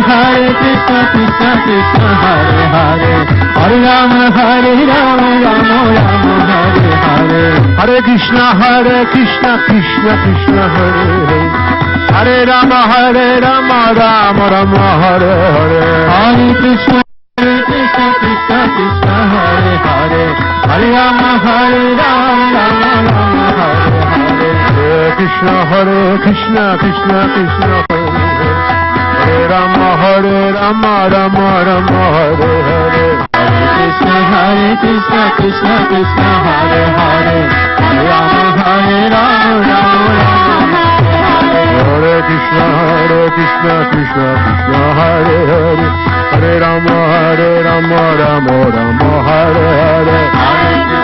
Hare Krishna Krishna Krishna Hare Hare Hare Rama Rama Rama Hare Hare Hare Krishna Krishna Krishna Hare Hare Hare Rama Rama Rama Hare Hare Hare Krishna Krishna Krishna Hare Hare Hare Rama Rama Rama Hare Hare Hare Krishna Krishna Krishna Hare Hare Rama Rama Rama Hare Hare Hare Krishna Krishna Krishna Hare Hare Hare Rama Rama Rama Hare Krishna Krishna Krishna Hare Hare Hare Rama Rama Rama Hare Hare Hare